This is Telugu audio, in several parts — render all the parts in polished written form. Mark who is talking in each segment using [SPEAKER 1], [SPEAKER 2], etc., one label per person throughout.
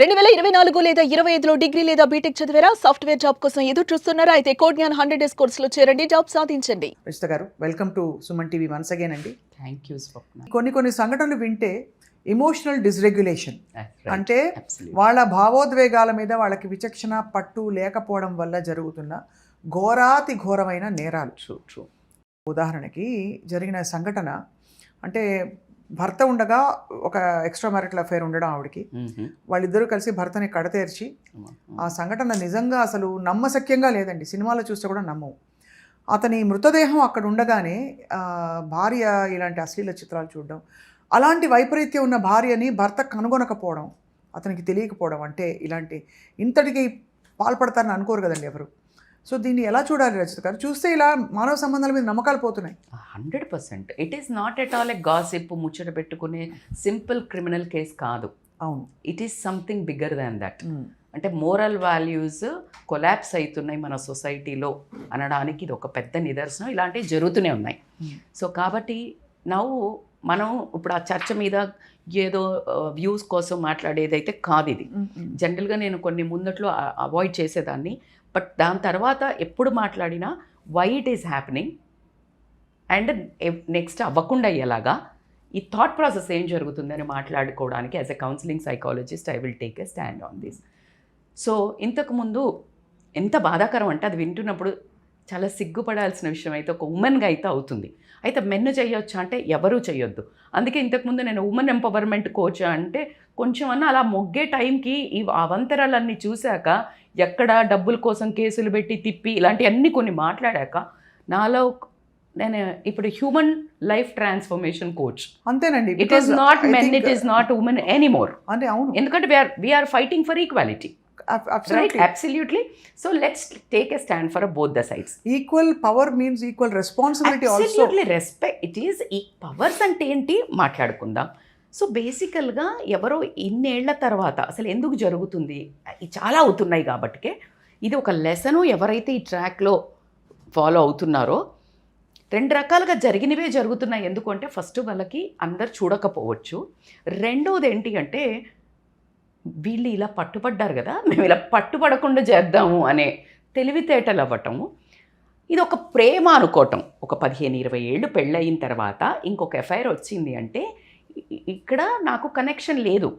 [SPEAKER 1] 2024 లేదా 25లో డిగ్రీ లేదా బీటెక్ చదివారా? సాఫ్ట్వేర్ జాబ్ కోసం ఎదురు చూస్తున్నారా? అయితే కోడ్ జ్ఞాన్ 100 డేస్ కోర్సులో చేరండి, జాబ్ సాధించండి.
[SPEAKER 2] రచిత గారు, welcome to Suman TV once again అండి.
[SPEAKER 3] థ్యాంక్ యూ స్వప్న.
[SPEAKER 2] కొన్ని సంఘటనలు వింటే ఎమోషనల్ డిస్రెగ్యులేషన్ అంటే
[SPEAKER 3] Absolutely.
[SPEAKER 2] వాళ్ళ భావోద్వేగాల మీద వాళ్ళకి విచక్షణ పట్టు లేకపోవడం వల్ల జరుగుతున్న ఘోరాతి ఘోరమైన నేరాలు.
[SPEAKER 3] ట్రూ.
[SPEAKER 2] ఉదాహరణకి జరిగిన సంఘటన అంటే భర్త ఉండగా ఒక ఎక్స్ట్రా మ్యారిటల్ అఫైర్ ఉండడం ఆవిడకి, వాళ్ళిద్దరూ కలిసి భర్తని కడతేర్చి ఆ సంఘటన నిజంగా అసలు నమ్మశక్యంగా లేదండి, సినిమాలో చూస్తే కూడా నమ్మవు. అతని మృతదేహం అక్కడ ఉండగానే భార్య ఇలాంటి అశ్లీల చిత్రాలు చూడడం, అలాంటి వైపరీత్యం ఉన్న భార్యని భర్త కనుగొనకపోవడం, అతనికి తెలియకపోవడం, అంటే ఇలాంటి ఇంతటికి పాల్పడతారని అనుకోరు కదండి ఎవరు. సో దీన్ని ఎలా చూడాలి రచిత గారు? చూస్తే ఇలా మానవ సంబంధాల మీద నమ్మకాలు పోతున్నాయి.
[SPEAKER 3] 100%. It is not at all a gossip, ముచ్చట పెట్టుకునే సింపుల్ క్రిమినల్ కేస్ కాదు.
[SPEAKER 2] అవును,
[SPEAKER 3] it is something bigger than that. అంటే మోరల్ వాల్యూస్ కొలాప్స్ అవుతున్నాయి మన సొసైటీలో అనడానికి ఇది ఒక పెద్ద నిదర్శనం. ఇలాంటివి జరుగుతూనే ఉన్నాయి. సో కాబట్టి మనం ఇప్పుడు ఆ చర్చ మీద ఏదో వ్యూస్ కోసం మాట్లాడేదైతే కాదు ఇది. జనరల్గా నేను కొన్ని ముందట్లో అవాయిడ్ చేసేదాన్ని, బట్ దాని తర్వాత ఎప్పుడు మాట్లాడినా why it is happening and next అవ్వకుండా అయ్యేలాగా ఈ థాట్ ప్రాసెస్ ఏం జరుగుతుందని మాట్లాడుకోవడానికి as a counselling psychologist I will take a stand on this. So ఇంతకుముందు ఎంత బాధాకరం అంటే అది వింటున్నప్పుడు చాలా సిగ్గుపడాల్సిన విషయం అయితే ఒక ఉమెన్గా అయితే అవుతుంది. అయితే మెన్ను చేయొచ్చా అంటే ఎవరూ చేయొద్దు. అందుకే ఇంతకుముందు నేను ఉమెన్ ఎంపవర్మెంట్ కోచ్ అంటే కొంచెం అన్నా అలా మొగ్గే టైంకి ఈ అవంతరాలన్నీ చూశాక, ఎక్కడ డబ్బుల కోసం కేసులు పెట్టి తిప్పి ఇలాంటివన్నీ కొన్ని మాట్లాడాక నాలో నేను ఇప్పుడు హ్యూమన్ లైఫ్ ట్రాన్స్ఫర్మేషన్ కోచ్.
[SPEAKER 2] అంతేనండి.
[SPEAKER 3] It is not men, it is not women anymore.
[SPEAKER 2] అంటే అవును,
[SPEAKER 3] ఎందుకంటే we are fighting for equality. Right, absolutely. So let's take a stand for both the sides.
[SPEAKER 2] Equal power means equal responsibility also.
[SPEAKER 3] Absolutely, respect. It is powers అంటే ఏంటి మాట్లాడుకుందాం. సో బేసికల్గా ఎవరో ఇన్నేళ్ల తర్వాత అసలు ఎందుకు జరుగుతుంది, చాలా అవుతున్నాయి కాబట్టికే ఇది ఒక లెసను. ఎవరైతే ఈ ట్రాక్లో ఫాలో అవుతున్నారో రెండు రకాలుగా జరిగినవే జరుగుతున్నాయి. ఎందుకంటే ఫస్ట్ వాళ్ళకి అందరు చూడకపోవచ్చు, రెండవది ఏంటి అంటే వీళ్ళు ఇలా పట్టుపడ్డారు కదా, మేము ఇలా పట్టుపడకుండా చేద్దాము అనే తెలివితేటలు అవ్వటము. ఇది ఒక ప్రేమ అనుకోవటం. ఒక 15-20 ఏళ్ళు పెళ్ళయిన తర్వాత ఇంకొక ఎఫ్ఐఆర్ వచ్చింది అంటే ఇక్కడ నాకు కనెక్షన్ లేదు,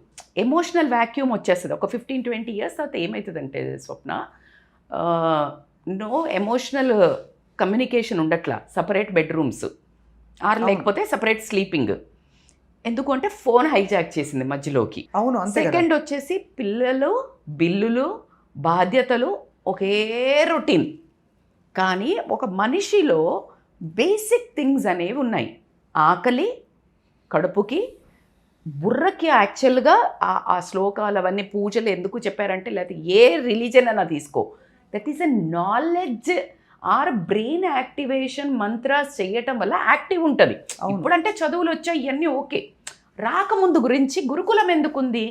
[SPEAKER 3] ఎమోషనల్ వ్యాక్యూమ్ వచ్చేస్తుంది. ఒక 15-20 ఇయర్స్ తర్వాత ఏమవుతుందంటే స్వప్న, నో ఎమోషనల్ కమ్యూనికేషన్ ఉండట్లా. సపరేట్ బెడ్రూమ్స్ లేకపోతే సపరేట్ స్లీపింగ్. ఎందుకంటే ఫోన్ హైజాక్ చేసింది మధ్యలోకి.
[SPEAKER 2] అవును.
[SPEAKER 3] సెకండ్ వచ్చేసి పిల్లలు, బిల్లులు, బాధ్యతలు, ఒకే రొటీన్. కానీ ఒక మనిషిలో బేసిక్ థింగ్స్ అనేవి ఉన్నాయి. ఆకలి, కడుపుకి, బుర్రకి. యాక్చువల్గా ఆ శ్లోకాలు అవన్నీ పూజలు ఎందుకు చెప్పారంటే, లేకపోతే ఏ రిలీజన్ అన్నా తీసుకో, that is a knowledge or brain activation. Mantras చేయటం వల్ల యాక్టివ్ ఉంటుంది. ఇప్పుడంటే చదువులు వచ్చాయి ఇవన్నీ ఓకే, రాకముందు గురించి గురుకులం ఎందుకుంది?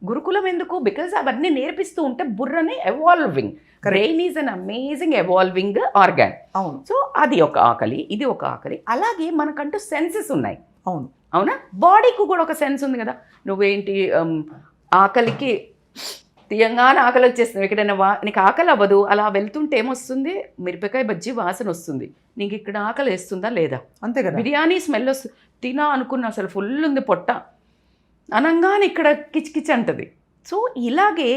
[SPEAKER 3] గురుకులం ఎందుకు? బికాజ్ అవన్నీ నేర్పిస్తూ ఉంటే బుర్రని evolving. Brain is an amazing evolving organ.
[SPEAKER 2] అవును.
[SPEAKER 3] సో అది ఒక ఆకలి, ఇది ఒక ఆకలి. అలాగే మనకంటూ సెన్సెస్ ఉన్నాయి.
[SPEAKER 2] అవును.
[SPEAKER 3] అవునా? బాడీకి కూడా ఒక సెన్స్ ఉంది కదా. నువ్వేంటి ఆకలికి తీయంగానే ఆకలి వచ్చేస్తుంది. ఎక్కడైనా నీకు ఆకలి అవ్వదు, అలా వెళ్తుంటే ఏమొస్తుంది, మిరపకాయ బజ్జీ వాసన వస్తుంది. నీకు ఇక్కడ ఆకలి వేస్తుందా లేదా?
[SPEAKER 2] అంతే కదా.
[SPEAKER 3] బిర్యానీ స్మెల్ వస్తుంది, తినా అనుకున్న అసలు ఫుల్ ఉంది పొట్ట అనంగానే ఇక్కడ కిచకిచ అంటది. సో ఇలాగే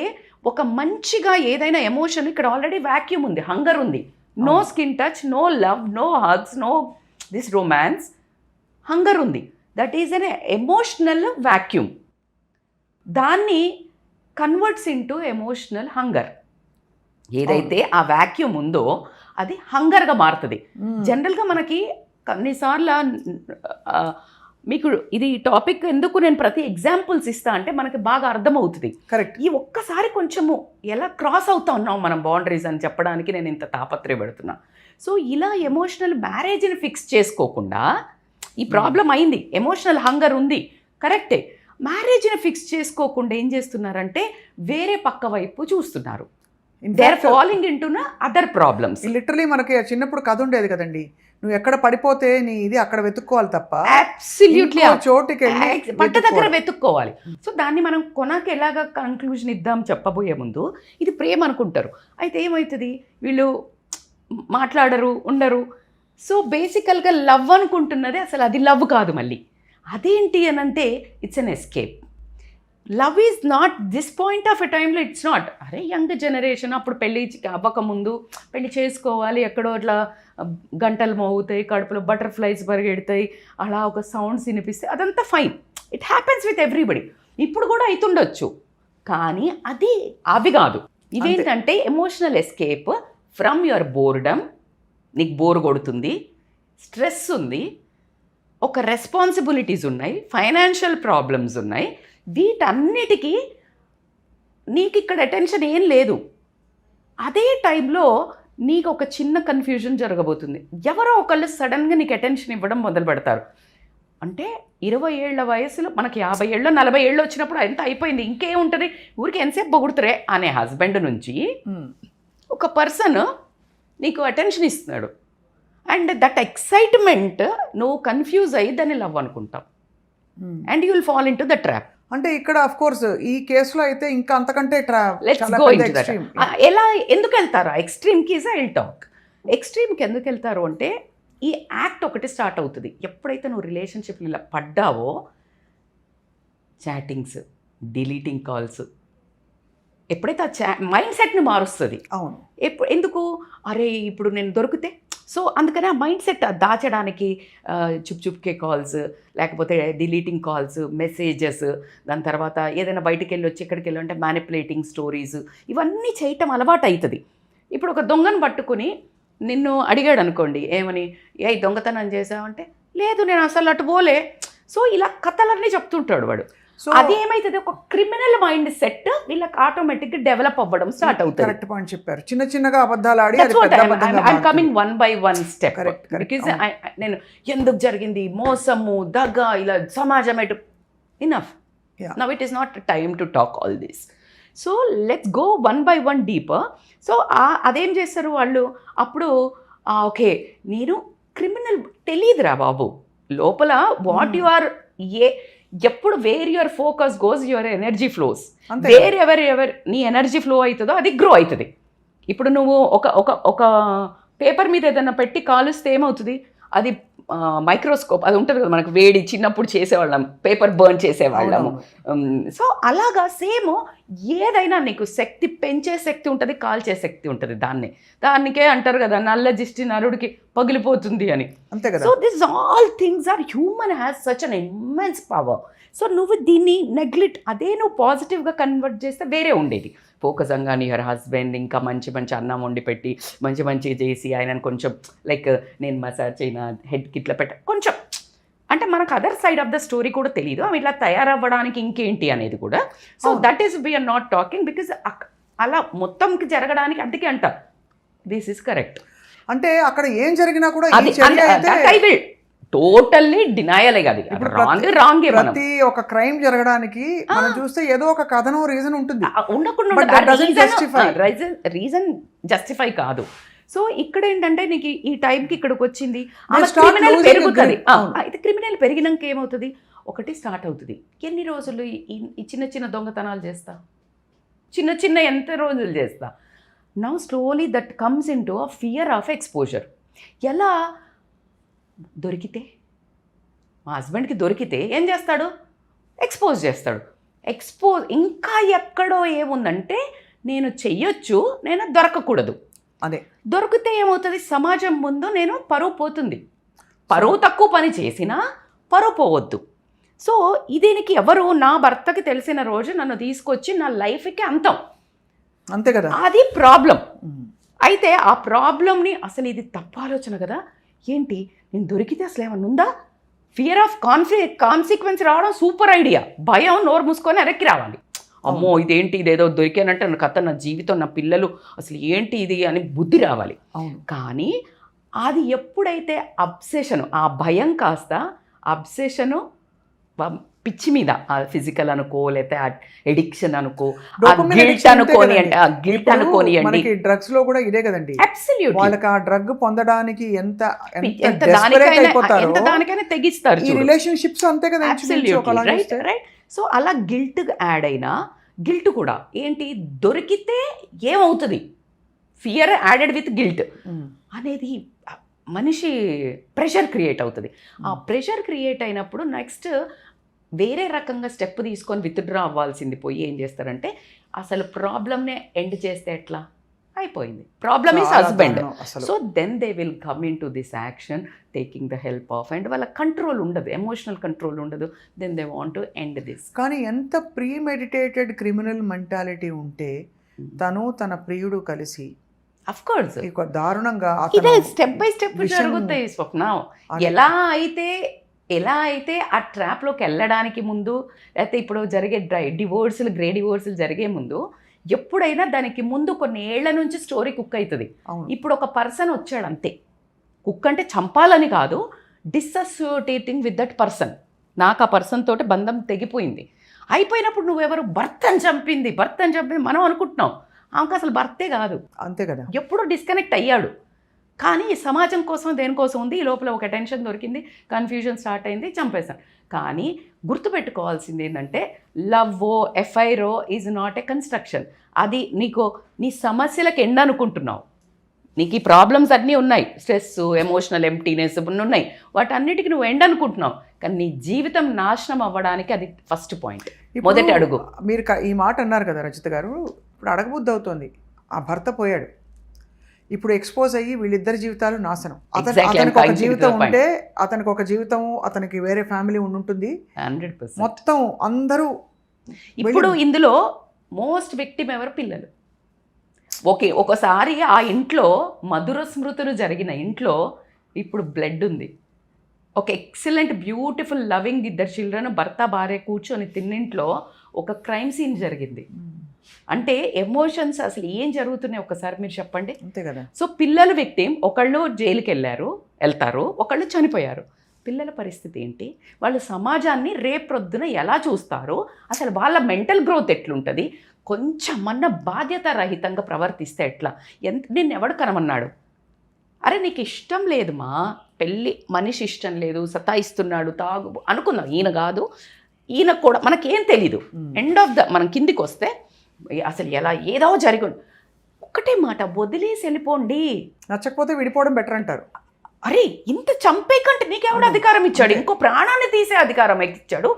[SPEAKER 3] ఒక మంచిగా ఏదైనా ఎమోషన్ ఇక్కడ ఆల్రెడీ వ్యాక్యూమ్ ఉంది, హంగర్ ఉంది. No skin touch, no love, no hugs, no this romance. Hunger ఉంది. That is an emotional vacuum. దాన్ని కన్వర్ట్స్ ఇంటూ ఎమోషనల్ హంగర్. ఏదైతే ఆ వ్యాక్యూమ్ ఉందో అది హంగర్గా మారుతుంది. జనరల్గా మనకి కొన్నిసార్లు మీకు ఇది టాపిక్ ఎందుకు నేను ప్రతి ఎగ్జాంపుల్స్ ఇస్తా అంటే మనకి బాగా అర్థమవుతుంది.
[SPEAKER 2] కరెక్ట్.
[SPEAKER 3] ఈ ఒక్కసారి కొంచెము ఎలా క్రాస్ అవుతా ఉన్నాం మనం బౌండరీస్ అని చెప్పడానికి నేను ఇంత తాపత్రయపడుతున్నా. సో ఇలా ఎమోషనల్ మ్యారేజ్ని ఫిక్స్ చేసుకోకుండా ఈ ప్రాబ్లం అయింది, ఎమోషనల్ హంగర్ ఉంది, కరెక్టే. మ్యారేజ్ని ఫిక్స్ చేసుకోకుండా ఏం చేస్తున్నారంటే వేరే పక్క వైపు చూస్తున్నారు. They are following into other problems.
[SPEAKER 2] Literally మనకి చిన్నప్పుడు కథ ఉండేది కదండి, నువ్వు ఎక్కడ పడిపోతే నీ ఇది అక్కడ వెతుక్కోవాలి తప్ప
[SPEAKER 3] అబ్సల్యూట్లీ
[SPEAKER 2] ఇంకో చోటుకి వెళ్ళి
[SPEAKER 3] పట్ట దగ్గర
[SPEAKER 2] వెతుక్కోవాలి.
[SPEAKER 3] వెతుక్కోవాలి. సో దాన్ని మనం కొనకి ఎలాగ కన్క్లూజన్ ఇద్దాం చెప్పబోయే ముందు ఇది ప్రేమ అనుకుంటారు. అయితే ఏమవుతుంది, వీళ్ళు మాట్లాడరు, ఉండరు. సో బేసికల్గా లవ్ అనుకుంటున్నది అసలు అది లవ్ కాదు. మళ్ళీ అదేంటి అని అంటే it's an escape. Love is not this point of a టైంలో ఇట్స్ నాట్ అరే యంగ్ జనరేషన్ అప్పుడు పెళ్ళి అవ్వకముందు పెళ్ళి చేసుకోవాలి, ఎక్కడో అట్లా గంటలు మోగుతాయి, కడుపులో బటర్ఫ్లైస్ పరిగెడతాయి, అలా ఒక సౌండ్స్ వినిపిస్తాయి, అదంతా fine. It happens with everybody. ఇప్పుడు కూడా అవుతుండొచ్చు, కానీ అది అవి కాదు. ఇవేంటంటే emotional escape from your boredom. నీకు బోర్ కొడుతుంది, స్ట్రెస్ ఉంది, ఒక రెస్పాన్సిబిలిటీస్ ఉన్నాయి, ఫైనాన్షియల్ ప్రాబ్లమ్స్ ఉన్నాయి, వీటన్నిటికీ నీకు ఇక్కడ అటెన్షన్ ఏం లేదు. అదే టైంలో నీకు ఒక చిన్న కన్ఫ్యూజన్ జరగబోతుంది. ఎవరో ఒకళ్ళు సడన్గా నీకు అటెన్షన్ ఇవ్వడం మొదలు పెడతారు. అంటే 20 ఏళ్ల వయసులో మనకి 50 ఏళ్ళు 40 ఏళ్ళు వచ్చినప్పుడు ఎంత అయిపోయింది, ఇంకేముంటుంది, ఊరికి ఎంతసేపు పొగుడుతురే అనే హస్బెండ్ నుంచి ఒక పర్సన్ నీకు అటెన్షన్ ఇస్తున్నాడు. అండ్ దట్ ఎక్సైట్మెంట్ నువ్వు కన్ఫ్యూజ్ అయ్యి దాన్ని లవ్ అనుకుంటావు. And you will fall in to the trap.
[SPEAKER 2] అంటే ఇక్కడ ఆఫ్ కోర్స్ ఈ కేసులో అయితే ఇంకా అంతకంటే
[SPEAKER 3] లెట్స్ గో ఇంటు దట్. ఎలా ఎందుకు వెళ్తారు ఎక్స్ట్రీమ్కి? Yes I will talk. ఎక్స్ట్రీమ్కి ఎందుకు వెళ్తారు అంటే ఈ యాక్ట్ ఒకటి స్టార్ట్ అవుతుంది. ఎప్పుడైతే నువ్వు రిలేషన్షిప్లో ఇలా పడ్డావో, చాటింగ్స్, డిలీటింగ్ కాల్స్, ఎప్పుడైతే ఆ మైండ్ సెట్ని మారుస్తుంది.
[SPEAKER 2] అవును.
[SPEAKER 3] ఎందుకు అరే ఇప్పుడు నేను దొరికితే, సో అందుకని ఆ మైండ్ సెట్ దాచడానికి చుప్కే కాల్స్, లేకపోతే డిలీటింగ్ కాల్స్, మెసేజెస్, దాని తర్వాత ఏదైనా బయటికి వెళ్ళి వచ్చి ఎక్కడికి వెళ్ళి అంటే మ్యానిపులేటింగ్ స్టోరీస్, ఇవన్నీ చేయటం అలవాటు అవుతుంది. ఇప్పుడు ఒక దొంగను పట్టుకుని నిన్ను అడిగాడు అనుకోండి, ఏమని, ఏ దొంగతనం చేసావంటే లేదు నేను అసలు అటు పోలే. సో ఇలా కథలన్నీ చెప్తుంటాడు వాడు.
[SPEAKER 2] సో
[SPEAKER 3] అది ఏమైతుంది, ఒక క్రిమినల్ మైండ్ సెట్ వీళ్ళకి ఆటోమేటిక్గా డెవలప్ అవ్వడం స్టార్ట్ అవుతుంది.
[SPEAKER 2] కరెక్ట్ పాయింట్ చెప్పారు. చిన్న చిన్నగా అబద్ధాలు ఆడి
[SPEAKER 3] coming one by one step. Because నేను ఎందుకు జరిగింది, మోసము, దగ్గ, ఇలా సమాజం ఎటు, enough. Now it is not time to talk all this. So let's go one by one deeper. So అదేం చేస్తారు వాళ్ళు అప్పుడు, ఓకే నేను క్రిమినల్ తెలియదురా బాబు లోపల వాట్ యు ఆర్, ఎప్పుడు where your focus goes your energy flows. Wherever నీ ఎనర్జీ ఫ్లో అవుతుందో అది గ్రో అవుతుంది. ఇప్పుడు నువ్వు ఒక పేపర్ మీద ఏదైనా పెట్టి కాలుస్తే ఏమవుతుంది, అది మైక్రోస్కోప్ అది ఉంటుంది కదా, మనకు వేడి చిన్నప్పుడు చేసేవాళ్ళం, పేపర్ బర్న్ చేసేవాళ్ళము. సో అలాగా సేమ్ ఏదైనా నీకు శక్తి పెంచే శక్తి ఉంటుంది, కాల్చే శక్తి ఉంటుంది. దానికే అంటారు కదా నల్ల దిష్టి నరుడికి పగిలిపోతుంది అని. So this all things are human has such an immense power. So నువ్వు దీన్ని నెగ్లెక్ట్, అదే నువ్వు పాజిటివ్గా కన్వర్ట్ చేస్తే వేరే ఉండేది. ఫోకస్ అంగాని యువర్ హస్బెండ్ ఇంకా మంచి అన్నం వండి పెట్టి మంచిగా చేసి ఆయనను కొంచెం లైక్ నేను మసాజ్ అయినా హెడ్కి ఇట్లా కొంచెం అంటే మనకు other side of the story కూడా తెలియదు, అవి ఇట్లా తయారవ్వడానికి ఇంకేంటి అనేది కూడా. So that is we are not talking because అలా మొత్తంకి జరగడానికి అందుకే అంట దిస్ ఇస్ కరెక్ట్.
[SPEAKER 2] అంటే అక్కడ ఏం జరిగినా కూడా
[SPEAKER 3] టోటల్లీ డినయలే కాదు, రాంగే.
[SPEAKER 2] ప్రతి ఒక క్రైమ్ జరగడానికి మనం చూస్తే ఏదో ఒక కథనం రీజన్ ఉంటుంది,
[SPEAKER 3] రీజన్ జస్టిఫై కాదు. సో ఇక్కడ ఏంటంటే నీకు ఈ టైంకి ఇక్కడికి వచ్చింది పెరుగుతుంది. అయితే క్రిమినల్ పెరిగినాక ఏమవుతుంది, ఒకటి స్టార్ట్ అవుతుంది. ఎన్ని రోజులు ఈ చిన్న దొంగతనాలు చేస్తా, చిన్న ఎంత రోజులు చేస్తా. Now slowly that comes in to a fear of exposure. ఎలా దొరికితే, మా హస్బెండ్కి దొరికితే ఏం చేస్తాడు, ఎక్స్పోజ్ చేస్తాడు. ఇంకా ఎక్కడో ఏముందంటే నేను చెయ్యొచ్చు, నేను దొరకకూడదు.
[SPEAKER 2] అదే
[SPEAKER 3] దొరికితే ఏమవుతుంది, సమాజం ముందు నేను పరువు పోతుంది. పరువు తక్కువ పని చేసినా పరువు పోవద్దు. సో దీనికి ఎవరు, నా భర్తకి తెలిసిన రోజు నన్ను తీసుకొచ్చి నా లైఫ్కి అంతం,
[SPEAKER 2] అంతే కదా,
[SPEAKER 3] అది ప్రాబ్లం. అయితే ఆ ప్రాబ్లంని అసలు ఇది తప్పు ఆలోచన కదా, ఏంటి నేను దొరికితే అసలు ఏమన్నా ఉందా, ఫియర్ ఆఫ్ కాన్సిక్వెన్స్ రావడం సూపర్ ఐడియా. భయం నోరు మూసుకొని ఎరక్కి రావాలి. అమ్మో ఇదేంటి, ఇదేదో దొరికానంటే నా కథ, నా జీవితం, నా పిల్లలు, అసలు ఏంటి ఇది అని బుద్ధి రావాలి. కానీ అది ఎప్పుడైతే అబ్సెషను, ఆ భయం కాస్త అబ్సెషను పిచ్చి మీద ఆ ఫిజికల్ అనుకో లేకపోతే ఎడిక్షన్ అనుకో
[SPEAKER 2] Dopamine
[SPEAKER 3] గిల్ట్
[SPEAKER 2] addiction
[SPEAKER 3] అనుకోని
[SPEAKER 2] అంతే
[SPEAKER 3] అంటే ఆ గిల్ట్
[SPEAKER 2] ఇప్పుడు
[SPEAKER 3] అనుకోనియండి
[SPEAKER 2] మనకి డ్రగ్స్ లో కూడా ఇదే కదండి,
[SPEAKER 3] అబ్సల్యూట్లీ
[SPEAKER 2] వాళ్ళకి ఆ డ్రగ్ పొందడానికి ఎంత
[SPEAKER 3] ఎంత
[SPEAKER 2] desperate అయిపోతారో
[SPEAKER 3] ఎంత దానికైనా తెగిస్తారు
[SPEAKER 2] ఈ రిలేషన్షిప్స్ అంతే కదా ఇంచుమించు ఒకలా
[SPEAKER 3] రైట్
[SPEAKER 2] చూస్తే.
[SPEAKER 3] రైట్. సో అలా గిల్ట్ యాడ్ అయినా గిల్ట్ కూడా ఏంటి దొరికితే ఏమవుతుంది, ఫియర్ యాడెడ్ విత్ గిల్ట్
[SPEAKER 2] ఉమ్.
[SPEAKER 3] అనేది మనిషి ప్రెషర్ క్రియేట్ అవుతుంది. ఆ ప్రెషర్ క్రియేట్ అయినప్పుడు నెక్స్ట్ వేరే రకంగా స్టెప్ తీసుకొని విత్డ్రా అవ్వాల్సింది పోయి ఏం చేస్తారంటే అసలు ప్రాబ్లమ్నే ఎండ్ చేస్తే ఎట్లా అయిపోయింది, ప్రాబ్లమ్ ఈజ్
[SPEAKER 2] చాలా
[SPEAKER 3] హస్బెండ్.
[SPEAKER 2] దారుణం అసలు.
[SPEAKER 3] So then they will come in to this action taking the help of and వాళ్ళ కంట్రోల్ ఉండదు, ఎమోషనల్ కంట్రోల్ ఉండదు. Then they want to end this.
[SPEAKER 2] కానీ ఎంత ప్రీమెడిటేటెడ్ క్రిమినల్ మెంటాలిటీ ఉంటే తను తన ప్రియుడు కలిసి
[SPEAKER 3] అఫ్ కోర్స్
[SPEAKER 2] ఇక దారుణంగా
[SPEAKER 3] ఇదే
[SPEAKER 2] అతను
[SPEAKER 3] స్టెప్ బై స్టెప్
[SPEAKER 2] విషయం-
[SPEAKER 3] జరుగుతాయి స్వప్న.
[SPEAKER 2] అది-
[SPEAKER 3] ఎలా అయితే ఆ ట్రాప్లోకి వెళ్ళడానికి ముందు లేకపోతే ఇప్పుడు జరిగే డివోర్సులు గ్రే డివోర్సులు జరిగే ముందు ఎప్పుడైనా దానికి ముందు కొన్ని ఏళ్ల నుంచి స్టోరీ కుక్ అవుతుంది.
[SPEAKER 2] అవును.
[SPEAKER 3] ఇప్పుడు ఒక పర్సన్ వచ్చాడు అంతే, కుక్ అంటే చంపాలని కాదు, డిస్అసోసియేటింగ్ విత్ దట్ పర్సన్. నాకు ఆ పర్సన్ తోటి బంధం తెగిపోయింది. అయిపోయినప్పుడు నువ్వెవరు భర్తను చంపింది మనం అనుకుంటున్నాం, ఆమెకు అసలు భర్తే కాదు,
[SPEAKER 2] అంతే కదా.
[SPEAKER 3] ఎప్పుడో డిస్కనెక్ట్ అయ్యాడు. కానీ సమాజం కోసం దేనికోసం ఉంది, ఈ లోపల ఒక టెన్షన్ దొరికింది, కన్ఫ్యూజన్ స్టార్ట్ అయింది, చంపేశాను. కానీ గుర్తుపెట్టుకోవాల్సింది ఏంటంటే లవ్వో ఎఫ్ఐఆర్ఓ ఈజ్ నాట్ ఏ కన్స్ట్రక్షన్. అది నీ సమస్యలకు ఎండ్ అనుకుంటున్నావు, నీకు ఈ ప్రాబ్లమ్స్ అన్నీ ఉన్నాయి, స్ట్రెస్ ఎమోషనల్ ఎంప్టీనెస్ ఉన్నాయి, వాటన్నిటికీ నువ్వు ఎండ్ అనుకుంటున్నావు. కానీ నీ జీవితం నాశనం అవ్వడానికి అది ఫస్ట్ పాయింట్, మొదటి అడుగు.
[SPEAKER 2] మీరు ఈ మాట అన్నారు కదా రచిత గారు, ఇప్పుడు అడగబుద్ధి అవుతుంది. ఆ భర్త పోయాడు, ఇప్పుడు ఎక్స్పోజ్ అయ్యి వీళ్ళిద్దరి జీవితాలు నాశనం. అతనికి ఒక జీవితం ఉంటే అతనికి ఒక జీవితం, అతనికి వేరే ఫ్యామిలీ ఉంటుంది,
[SPEAKER 3] 100%.
[SPEAKER 2] మొత్తం అందరూ.
[SPEAKER 3] ఇప్పుడు ఇందులో మోస్ట్ విక్టిమ్ ఎవరు? పిల్లలు. ఓకే, ఒకసారి ఆ ఇంట్లో మధుర స్మృతులు జరిగిన ఇంట్లో ఇప్పుడు బ్లడ్ ఉంది, ఒక ఎక్సలెంట్ బ్యూటిఫుల్ లవింగ్ ఇద్దరు చిల్డ్రన్ భర్త భార్య కూర్చొని తిన్నింట్లో ఒక క్రైమ్ సీన్ జరిగింది. అంటే ఎమోషన్స్ అసలు ఏం జరుగుతున్నాయి ఒకసారి మీరు చెప్పండి.
[SPEAKER 2] అంతే కదా.
[SPEAKER 3] సో పిల్లలు విక్టిమ్, ఒకళ్ళు జైలుకి వెళ్తారు, ఒకళ్ళు చనిపోయారు. పిల్లల పరిస్థితి ఏంటి? వాళ్ళు సమాజాన్ని రేపొద్దున ఎలా చూస్తారు, అసలు వాళ్ళ మెంటల్ గ్రోత్ ఎట్లుంటుంది, కొంచెమన్నా బాధ్యత రహితంగా ప్రవర్తిస్తే ఎట్లా? నిన్ను ఎవడు కనమన్నాడు? అరే నీకు ఇష్టం లేదు మా పెళ్ళి, మనిషి ఇష్టం లేదు, సతాయిస్తున్నాడు, తాగు అనుకుందాం, ఈయన కాదు, ఈయన కూడా మనకేం తెలీదు. ఎండ్ ఆఫ్ మనం కిందికి వస్తే అసలు ఎలా ఏదో జరిగి ఒక్కటే మాట, వదిలేసి వెళ్ళిపోండి,
[SPEAKER 2] నచ్చకపోతే విడిపోవడం బెటర్ అంటారు.
[SPEAKER 3] అరే ఇంత చంపే కంటే నీకెవడు అధికారం ఇచ్చాడు? ఇంకో ప్రాణాన్ని తీసే అధికారం ఇచ్చాడు,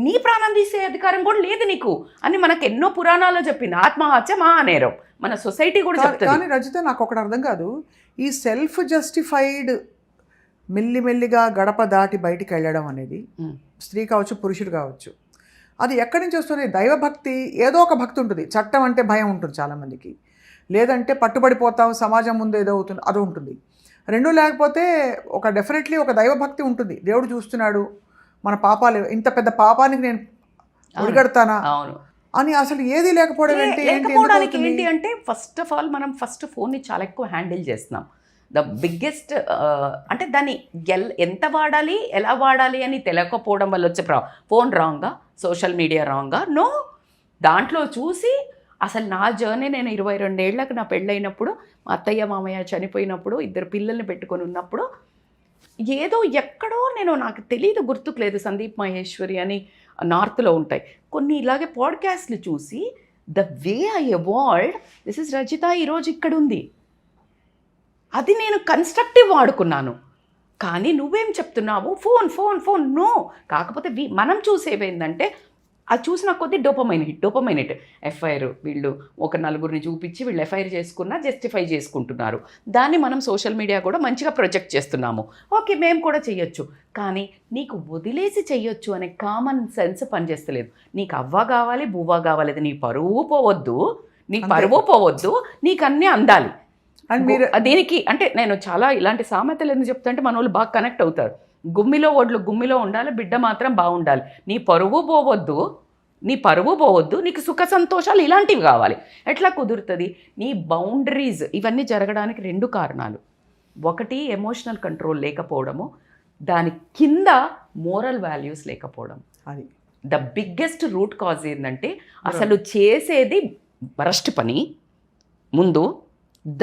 [SPEAKER 3] నీ ప్రాణం తీసే అధికారం కూడా లేదు నీకు అని మనకు ఎన్నో పురాణాల్లో చెప్పింది. ఆత్మహత్య మహా నేరం, మన సొసైటీ కూడా చెప్తుంది.
[SPEAKER 2] కానీ రజిత నాకు ఒకటి అర్థం కాదు, ఈ సెల్ఫ్ జస్టిఫైడ్ మెల్లిమెల్లిగా గడప దాటి బయటికి వెళ్ళడం అనేది స్త్రీ కావచ్చు పురుషుడు కావచ్చు, అది ఎక్కడి నుంచి వస్తుంది? దైవభక్తి, ఏదో ఒక భక్తి ఉంటుంది. చట్టం అంటే భయం ఉంటుంది చాలామందికి, లేదంటే పట్టుబడిపోతాం సమాజం ముందు ఏదో అవుతుంది అది ఉంటుంది. రెండూ లేకపోతే ఒక డెఫినెట్లీ ఒక దైవభక్తి ఉంటుంది, దేవుడు చూస్తున్నాడు మన పాపాలు, ఇంత పెద్ద పాపానికి నేను ఒడిగడతానా అని అసలు ఏది లేకపోవడం
[SPEAKER 3] లేకపోవడానికి ఏంటి అంటే ఫస్ట్ ఆఫ్ ఆల్ మనం ఫోన్ని చాలా ఎక్కువ హ్యాండిల్ చేస్తున్నాం. ద బిగ్గెస్ట్ అంటే దాన్ని ఎంత వాడాలి ఎలా వాడాలి అని తెలియకపోవడం వల్ల వచ్చే ఫోన్ రాంగా, సోషల్ మీడియా రాంగా, నో. దాంట్లో చూసి అసలు నా జర్నీ, నేను 22 ఏళ్ళకి నా పెళ్ళైనప్పుడు మా అత్తయ్య మామయ్య చనిపోయినప్పుడు 2 పిల్లల్ని పెట్టుకొని ఉన్నప్పుడు ఏదో ఎక్కడో నాకు తెలియదు, గుర్తుకు లేదు, సందీప్ మహేశ్వరి అని నార్త్లో ఉంటాయి కొన్ని ఇలాగే పాడ్కాస్ట్లు చూసి the way I evolved, this is Rajitha ఈరోజు ఇక్కడ ఉంది. అది నేను కన్స్ట్రక్టివ్ వాడుకున్నాను. కానీ నువ్వేం చెప్తున్నావు? Phone phone phone no. కాకపోతే మనం చూసేవేందంటే అది చూసిన కొద్దీ డోపమైన్ హిట్. ఎఫ్ఐఆర్ వీళ్ళు ఒక నలుగురిని చూపించి వీళ్ళు ఎఫ్ఐఆర్ చేసుకున్నా జస్టిఫై చేసుకుంటున్నారు. దాన్ని మనం సోషల్ మీడియా కూడా మంచిగా ప్రొజెక్ట్ చేస్తున్నాము. ఓకే మేము కూడా చెయ్యొచ్చు, కానీ నీకు వదిలేసి చెయ్యొచ్చు అనే కామన్ సెన్స్ పనిచేస్తలేదు. నీకు అవ్వ కావాలి, బువ్వ కావాలి, నీ పరువు పోవద్దు, నీకు అన్నీ అందాలి.
[SPEAKER 2] అండ్ మీరు
[SPEAKER 3] దీనికి అంటే నేను చాలా ఇలాంటి సామెతలు ఎందుకు చెప్తా అంటే మన వాళ్ళు బాగా కనెక్ట్ అవుతారు. గుమ్మిలో ఒడ్లు గుమ్మిలో ఉండాలి, బిడ్డ మాత్రం బాగుండాలి, నీ పరువు పోవద్దు, నీకు సుఖ సంతోషాలు ఇలాంటివి కావాలి. ఎట్లా కుదురుతుంది? నీ బౌండరీస్ ఇవన్నీ జరగడానికి 2 కారణాలు. ఒకటి ఎమోషనల్ కంట్రోల్ లేకపోవడము, దాని కింద మోరల్ వాల్యూస్ లేకపోవడం.
[SPEAKER 2] అది
[SPEAKER 3] ద బిగ్గెస్ట్ రూట్ కాజ్ ఏంటంటే అసలు చేసేది వరస్ట్ పని ముందు,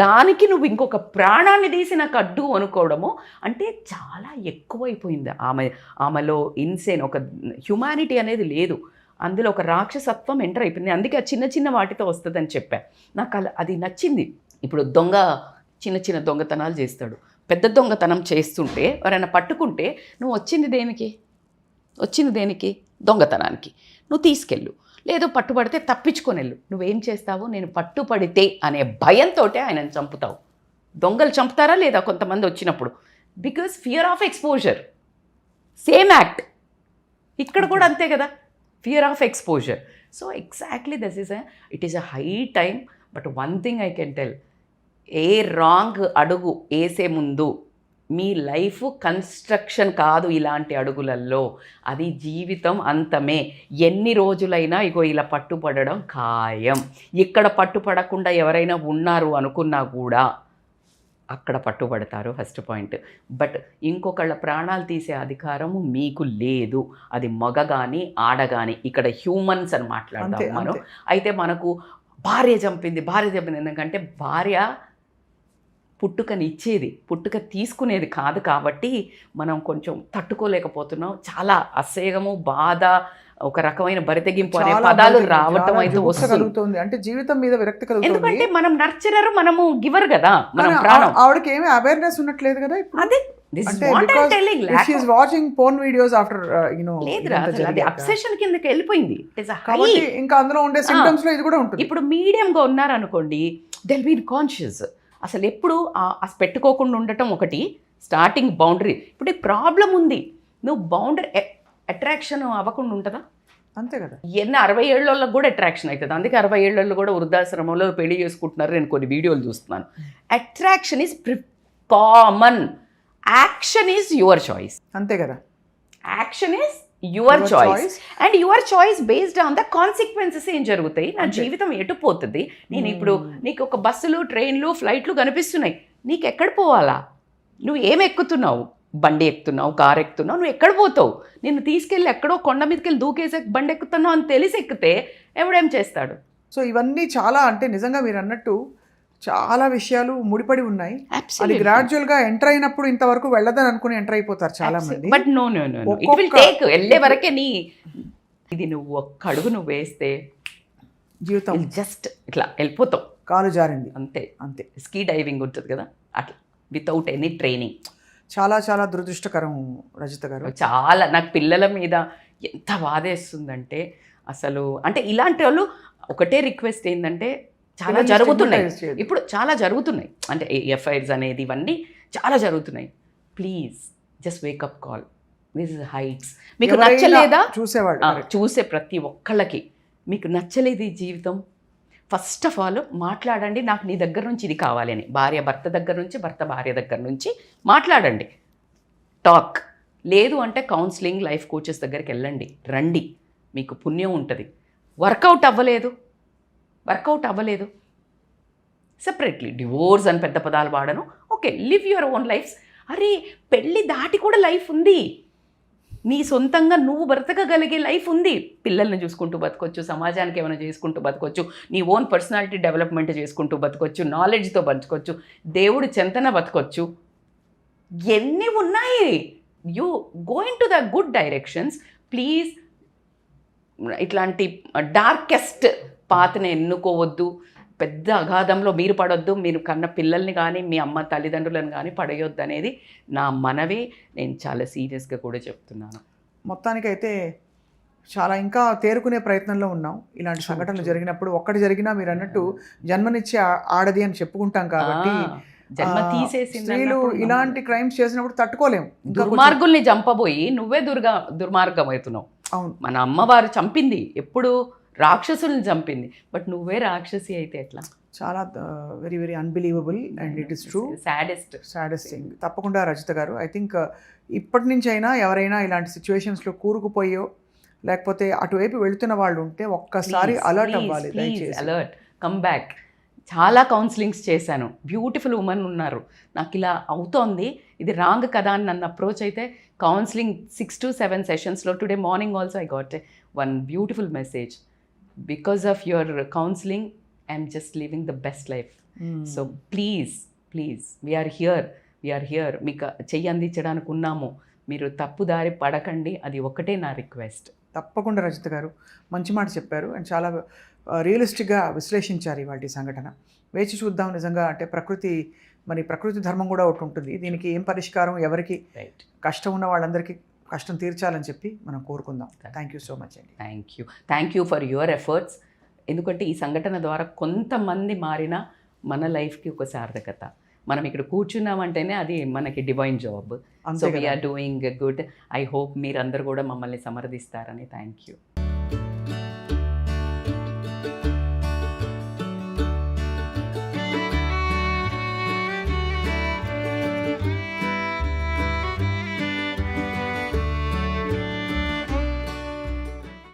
[SPEAKER 3] దానికి నువ్వు ఇంకొక ప్రాణాన్ని తీసి నాకు అడ్డు అనుకోవడము అంటే చాలా ఎక్కువైపోయింది. ఆమెలో ఇన్సేన్ ఒక హ్యుమానిటీ అనేది లేదు, అందులో ఒక రాక్షసత్వం ఎంటర్ అయిపోయింది. అందుకే ఆ చిన్న చిన్న వాటితో వస్తుందని చెప్పా. నాకు అది నచ్చింది. ఇప్పుడు చిన్న చిన్న దొంగతనాలు చేస్తాడు, పెద్ద దొంగతనం చేస్తుంటే ఎవరైనా పట్టుకుంటే నువ్వు వచ్చింది దేనికి? దొంగతనానికి. నువ్వు తీసుకెళ్ళు, లేదు పట్టుబడితే తప్పించుకొని వెళ్ళు. నువ్వేం చేస్తావు? నేను పట్టుపడితే అనే భయంతో ఆయనను చంపుతావు. దొంగలు చంపుతారా లేదా కొంతమంది వచ్చినప్పుడు? Because fear of exposure. Same act ఇక్కడ కూడా అంతే కదా, fear of exposure. So exactly it is a high time. But one thing I can tell, A wrong అడుగు వేసే ముందు మీ లైఫ్ కన్స్ట్రక్షన్ కాదు ఇలాంటి అడుగులలో, అది జీవితం అంతమే. ఎన్ని రోజులైనా ఇలా పట్టుపడడం ఖాయం. ఇక్కడ పట్టుపడకుండా ఎవరైనా ఉన్నారు అనుకున్నా కూడా అక్కడ పట్టుబడతారు, ఫస్ట్ పాయింట్. బట్ ఇంకొకళ్ళ ప్రాణాలు తీసే అధికారము మీకు లేదు, అది మగ కానీ ఆడ కానీ. ఇక్కడ హ్యూమన్స్ అని మాట్లాడతాం మనం. అయితే మనకు భార్య చంపింది ఎందుకంటే భార్య పుట్టుక తీసుకునేది కాదు కాబట్టి మనం కొంచెం తట్టుకోలేకపోతున్నాం. చాలా అసహ్యము, బాధ, ఒక రకమైన బరితెగింపు అనే పదాలు రావటం అయితే వస్తుంది.
[SPEAKER 2] అంటే జీవితం మీద విరక్తి కలుగుతుంది.
[SPEAKER 3] ఎందుకంటే మనం నర్చరర్, మనము గివర్ కదా, మనం ప్రాణం.
[SPEAKER 2] ఆవిడకి ఏమీ అవేర్నెస్ ఉన్నట్లేదు కదా
[SPEAKER 3] అదే
[SPEAKER 2] వాచింగ్ పోర్న్ వీడియోస్ ఆఫ్టర్
[SPEAKER 3] అది అబ్సెషన్ కిందకి వెళ్ళిపోయింది.
[SPEAKER 2] ఇంకా అందులో ఉండే సింప్టమ్స్ లో ఇది కూడా ఉంటుంది.
[SPEAKER 3] ఇప్పుడు మీడియంగా ఉన్నారనుకోండి, దెల్ బీ కాన్షియస్. అసలు ఎప్పుడు పెట్టుకోకుండా ఉండటం ఒకటి, స్టార్టింగ్ బౌండరీ. ఇప్పుడు ఈ ప్రాబ్లం ఉంది, నువ్వు బౌండరీ అట్రాక్షన్ అవ్వకుండా ఉంటుందా?
[SPEAKER 2] అంతే కదా.
[SPEAKER 3] 60 ఏళ్ళలో కూడా అట్రాక్షన్ అవుతుంది. అందుకే 60 ఏళ్ళలో కూడా వృద్ధాశ్రమంలో పెళ్లి చేసుకుంటున్నారు. నేను కొన్ని వీడియోలు చూస్తున్నాను. Attraction is common, action is your choice.
[SPEAKER 2] అంతే కదా.
[SPEAKER 3] Action is your choice and your choice based on the consequences. ఏం జరుగుతాయి, నా జీవితం ఎటు పోతుంది? నేను ఇప్పుడు నీకు ఒక బస్సులు, ట్రైన్లు, ఫ్లైట్లు కనిపిస్తున్నాయి, నీకు ఎక్కడ పోవాలా? నువ్వు ఏం ఎక్కుతున్నావు? బండి ఎక్కుతున్నావు, కారు ఎక్కుతున్నావు, నువ్వు ఎక్కడ పోతావు? నిన్ను తీసుకెళ్ళి ఎక్కడో కొండ మీదకి వెళ్ళి దూకేసే బండి ఎక్కుతున్నావు అని తెలిసి ఎక్కితే ఎవడేం చేస్తాడు?
[SPEAKER 2] సో ఇవన్నీ చాలా, అంటే నిజంగా మీరు అన్నట్టు చాలా విషయాలు ముడిపడి ఉన్నాయి. అది గ్రాడ్యువల్ గా ఎంటర్ అయినప్పుడు ఇంతవరకు వెళ్ళదని అనుకుని ఎంటర్ అయిపోతారు చాలా మంది.
[SPEAKER 3] But no it will take, వెళ్ళే వరకే ఇది నువ్వు ఒక్క అడుగు నువ్వు వేస్తే
[SPEAKER 2] జీవితం
[SPEAKER 3] జస్ట్ ఇట్లా వెళ్ళిపోతావు.
[SPEAKER 2] కాలు జారింది
[SPEAKER 3] అంతే. స్కీ డైవింగ్ ఉంటుంది కదా అట్లా, వితౌట్ ఎనీ ట్రైనింగ్.
[SPEAKER 2] చాలా చాలా దురదృష్టకరం రజిత గారు.
[SPEAKER 3] చాలా నాకు పిల్లల మీద ఎంత బాధేస్తుందంటే అసలు. అంటే ఇలాంటి వాళ్ళు ఒకటే రిక్వెస్ట్ ఏంటంటే, చాలా జరుగుతున్నాయి ఇప్పుడు, చాలా జరుగుతున్నాయి. అంటే ఎఫ్ఐఆర్స్ అనేది ఇవన్నీ చాలా జరుగుతున్నాయి. Please just wake up call, this is heights. మీకు నచ్చలేదా? చూసే ప్రతి ఒక్కళ్ళకి మీకు నచ్చలేదు ఈ జీవితం, ఫస్ట్ ఆఫ్ ఆల్ మాట్లాడండి. నాకు నీ దగ్గర నుంచి ఇది కావాలి అని. భార్య భర్త దగ్గర నుంచి, భర్త భార్య దగ్గర నుంచి మాట్లాడండి. టాక్. లేదు అంటే కౌన్సిలింగ్, లైఫ్ కోచెస్ దగ్గరికి వెళ్ళండి, రండి, మీకు పుణ్యం ఉంటుంది. వర్కౌట్ అవ్వలేదు సెపరేట్లీ, డివోర్స్ అని పెద్ద పదాలు వాడను. Okay, live your own lifes. అరే పెళ్ళి దాటి కూడా లైఫ్ ఉంది, నీ సొంతంగా నువ్వు బ్రతకగలిగే లైఫ్ ఉంది. పిల్లల్ని చూసుకుంటూ బతకొచ్చు, సమాజానికి ఏమైనా చేసుకుంటూ బతకొచ్చు, నీ ఓన్ పర్సనాలిటీ డెవలప్మెంట్ చేసుకుంటూ బతకొచ్చు, నాలెడ్జ్తో బతకొచ్చు, దేవుడి చెంతన బతకొచ్చు. ఎన్ని ఉన్నాయి. You going to the good directions. Please ఇట్లాంటి డార్కెస్ట్ పాత్ని ఎన్నుకోవద్దు. పెద్ద అగాధంలో మీరు పడొద్దు, మీరు కన్న పిల్లల్ని కానీ మీ అమ్మ తల్లిదండ్రులను కానీ పడేయొద్దు అనేది నా మనవి. నేను చాలా సీరియస్గా కూడా చెప్తున్నాను.
[SPEAKER 2] మొత్తానికైతే చాలా ఇంకా తేరుకునే ప్రయత్నంలో ఉన్నాం. ఇలాంటి సంఘటనలు జరిగినప్పుడు ఒక్కటి జరిగినా మీరు అన్నట్టు జన్మనిచ్చే ఆడది అని చెప్పుకుంటాం కాబట్టి,
[SPEAKER 3] జన్మ తీసేసి
[SPEAKER 2] స్త్రీలు ఇలాంటి క్రైమ్స్ చేసినప్పుడు తట్టుకోలేము.
[SPEAKER 3] దుర్మార్గుల్ని చంపబోయి నువ్వే దుర్మార్గం అవుతున్నావు.
[SPEAKER 2] అవును,
[SPEAKER 3] మన అమ్మవారు చంపింది ఎప్పుడు రాక్షసుల్ని చంపింది, బట్ నువ్వే రాక్షసి అయితే ఎట్లా?
[SPEAKER 2] చాలా very very unbelievable and it is true. Saddest thing. తప్పకుండా రజిత గారు, ఐ థింక్ ఇప్పటి నుంచి అయినా ఎవరైనా ఇలాంటి సిచ్యువేషన్స్లో కూరుకుపోయో లేకపోతే అటువైపు వెళుతున్న వాళ్ళు ఉంటే ఒక్కసారి అలర్ట్ అవ్వాలి. దయచేసి
[SPEAKER 3] అలర్ట్, కమ్ బ్యాక్. చాలా కౌన్సిలింగ్స్ చేశాను, బ్యూటిఫుల్ ఉమెన్ ఉన్నారు. నాకు ఇలా అవుతోంది, ఇది రాంగ్ కదా అని నన్ను అప్రోచ్ అయితే కౌన్సిలింగ్ 6 to 7 సెషన్స్లో today morning also I got one beautiful message. Because of your counselling I'm just living the best life. So please we're here మీకు చెయ్యి అందించడానికి ఉన్నాము. మీరు తప్పుదారి పడకండి, అది ఒకటే నా రిక్వెస్ట్.
[SPEAKER 2] తప్పకుండా రజిత గారు మంచి మాట చెప్పారు అండ్ చాలా రియలిస్టిక్గా విశ్లేషించారు ఇవాళ సంఘటన. వేచి చూద్దాం నిజంగా. అంటే ప్రకృతి ధర్మం కూడా ఒకటి ఉంటుంది. దీనికి ఏం పరిష్కారం, ఎవరికి
[SPEAKER 3] రైట్.
[SPEAKER 2] కష్టం ఉన్న వాళ్ళందరికీ కష్టం తీర్చాలని చెప్పి మనం కోరుకుందాం. థ్యాంక్ యూ సో మచ్ అండి.
[SPEAKER 3] Thank you for your efforts. ఎందుకంటే ఈ సంఘటన ద్వారా కొంతమంది మారిన మన లైఫ్కి ఒక సార్థకత. మనం ఇక్కడ కూర్చున్నామంటేనే అది మనకి divine job. So we are doing good. I hope మీరందరూ కూడా మమ్మల్ని సమర్థిస్తారని. Thank you.